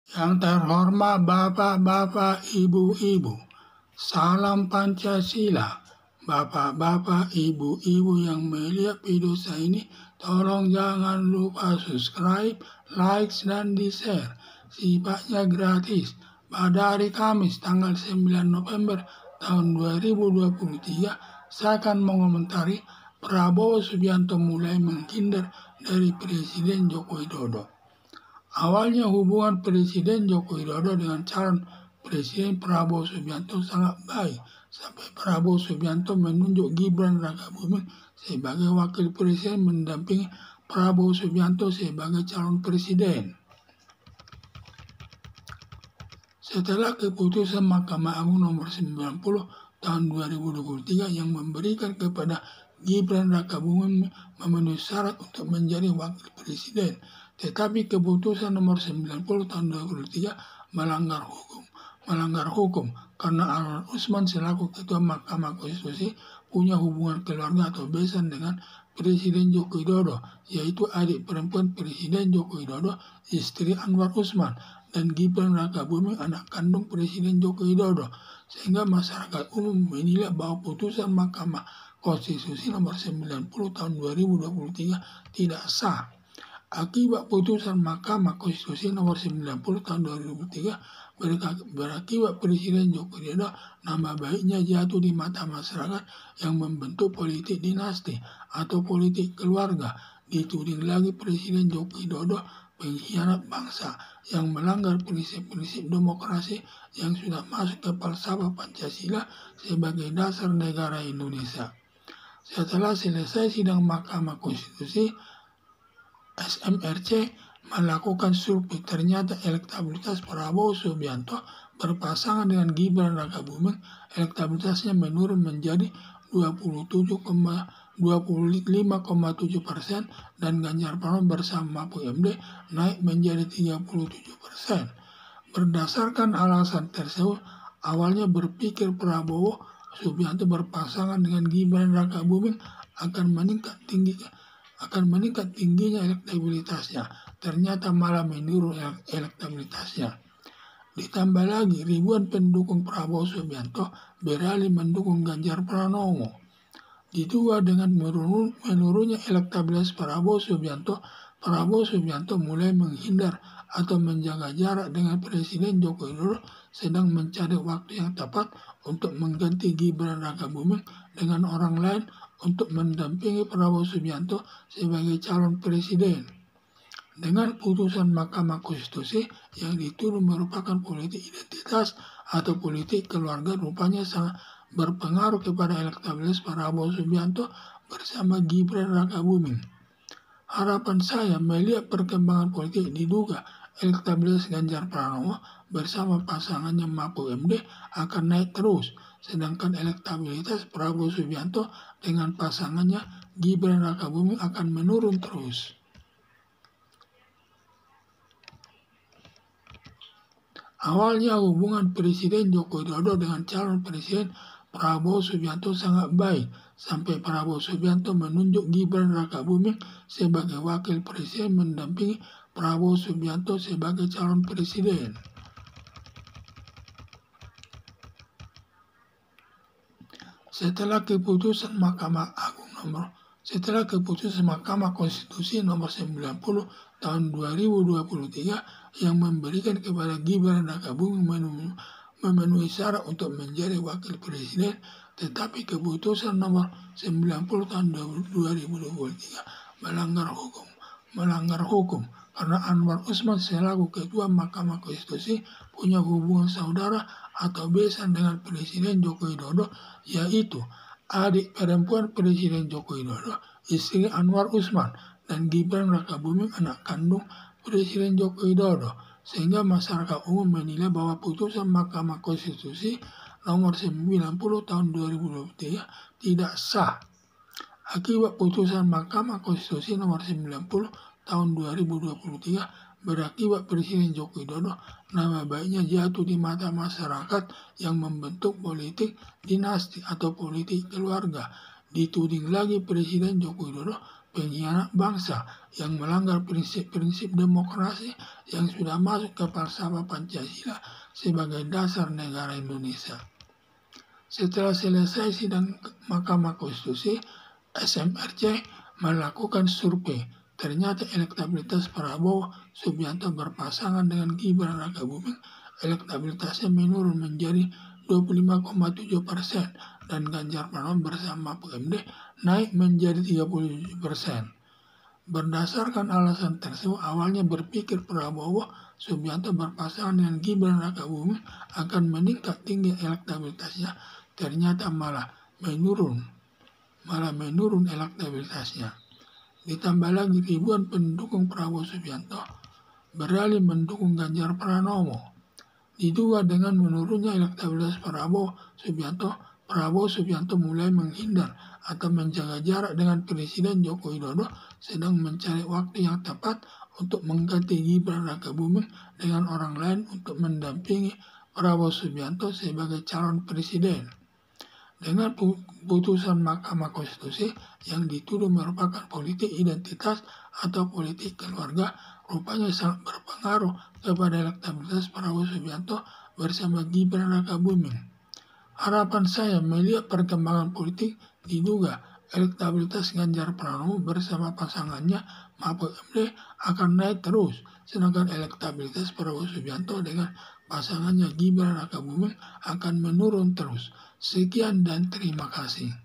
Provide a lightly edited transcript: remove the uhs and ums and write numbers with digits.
Yang terhormat Bapak-Bapak, Ibu-Ibu, salam Pancasila. Bapak-bapak, ibu-ibu yang melihat video saya ini, tolong jangan lupa subscribe, like, dan di-share. Sifatnya gratis. Pada hari Kamis tanggal 9 November tahun 2023, saya akan mengomentari Prabowo Subianto mulai menghindar dari Presiden Joko Widodo. Awalnya hubungan Presiden Joko Widodo dengan calon Presiden Prabowo Subianto sangat baik, sampai Prabowo Subianto menunjuk Gibran Rakabuming sebagai wakil presiden mendampingi Prabowo Subianto sebagai calon presiden. Setelah keputusan Mahkamah Agung nomor 90 tahun 2023 yang memberikan kepada Gibran Rakabuming memenuhi syarat untuk menjadi wakil presiden, tetapi keputusan nomor 90 tahun 2023 melanggar hukum karena Anwar Usman selaku Ketua Mahkamah Konstitusi punya hubungan keluarga atau besan dengan Presiden Joko Widodo, yaitu adik perempuan Presiden Joko Widodo, istri Anwar Usman, dan Gibran Rakabuming anak kandung Presiden Joko Widodo, sehingga masyarakat umum menilai bahwa putusan Mahkamah Konstitusi nomor 90 tahun 2023 tidak sah. Akibat putusan Mahkamah Konstitusi nomor 90 tahun 2003 berakibat Presiden Joko Widodo nama baiknya jatuh di mata masyarakat yang membentuk politik dinasti atau politik keluarga. Dituding lagi Presiden Joko Widodo pengkhianat bangsa yang melanggar prinsip-prinsip demokrasi yang sudah masuk ke falsafah Pancasila sebagai dasar negara Indonesia. Setelah selesai sidang Mahkamah Konstitusi, SMRC melakukan survei, ternyata elektabilitas Prabowo Subianto berpasangan dengan Gibran Rakabuming, elektabilitasnya menurun menjadi 25,7% dan Ganjar Pranowo bersama Mahfud MD naik menjadi 37%. Berdasarkan alasan tersebut, awalnya berpikir Prabowo Subianto berpasangan dengan Gibran Rakabuming akan meningkat tingginya elektabilitasnya, ternyata malah menurun elektabilitasnya. Ditambah lagi, ribuan pendukung Prabowo Subianto beralih mendukung Ganjar Pranowo. Diduga dengan menurunnya elektabilitas Prabowo Subianto mulai menghindar atau menjaga jarak dengan Presiden Joko Widodo, sedang mencari waktu yang tepat untuk mengganti Gibran Rakabuming dengan orang lain untuk mendampingi Prabowo Subianto sebagai calon presiden. Dengan putusan Mahkamah Konstitusi yang dituduh merupakan politik identitas atau politik keluarga, rupanya sangat berpengaruh kepada elektabilitas Prabowo Subianto bersama Gibran Rakabuming. Harapan saya melihat perkembangan politik diduga elektabilitas Ganjar Pranowo bersama pasangannya Mahfud MD akan naik terus, sedangkan elektabilitas Prabowo Subianto dengan pasangannya Gibran Rakabuming akan menurun terus. Awalnya hubungan Presiden Joko Widodo dengan calon presiden Prabowo Subianto sangat baik, sampai Prabowo Subianto menunjuk Gibran Rakabuming sebagai wakil presiden mendampingi Prabowo Subianto sebagai calon presiden. Setelah keputusan Mahkamah Konstitusi nomor 90 tahun 2023 yang memberikan kepada Gibran Rakabuming memenuhi syarat untuk menjadi wakil presiden, tetapi keputusan nomor 90 tahun 2023 melanggar hukum karena Anwar Usman selaku Ketua Mahkamah Konstitusi punya hubungan saudara atau besan dengan Presiden Joko Widodo, yaitu adik perempuan Presiden Joko Widodo, istri Anwar Usman, dan Gibran Rakabuming anak kandung Presiden Joko Widodo, sehingga masyarakat umum menilai bahwa putusan Mahkamah Konstitusi nomor 90 tahun 2023 tidak sah. Akibat putusan Mahkamah Konstitusi nomor 90 tahun 2023 berakibat Presiden Joko Widodo nama baiknya jatuh di mata masyarakat yang membentuk politik dinasti atau politik keluarga. Dituding lagi Presiden Joko Widodo pengkhianat bangsa yang melanggar prinsip-prinsip demokrasi yang sudah masuk ke falsafah Pancasila sebagai dasar negara Indonesia. Setelah selesai sidang Mahkamah Konstitusi, SMRC melakukan survei. Ternyata elektabilitas Prabowo Subianto berpasangan dengan Gibran Rakabuming, elektabilitasnya menurun menjadi 25,7% dan Ganjar Pranowo bersama PMD naik menjadi 37%. Berdasarkan alasan tersebut, awalnya berpikir Prabowo Subianto berpasangan dengan Gibran Rakabuming akan meningkat tinggi elektabilitasnya, ternyata malah menurun elektabilitasnya. Ditambah lagi ribuan pendukung Prabowo Subianto beralih mendukung Ganjar Pranowo. Diduga dengan menurunnya elektabilitas Prabowo Subianto mulai menghindar atau menjaga jarak dengan Presiden Joko Widodo, sedang mencari waktu yang tepat untuk mengganti Gibran Rakabuming dengan orang lain untuk mendampingi Prabowo Subianto sebagai calon presiden. Dengan putusan Mahkamah Konstitusi yang dituduh merupakan politik identitas atau politik keluarga, rupanya sangat berpengaruh kepada elektabilitas Prabowo Subianto bersama Gibran Rakabuming. Harapan saya melihat perkembangan politik, diduga elektabilitas Ganjar Pranowo bersama pasangannya Mahfud MD akan naik terus, sedangkan elektabilitas Prabowo Subianto dengan pasangannya Gibran Rakabuming akan menurun terus. Sekian dan terima kasih.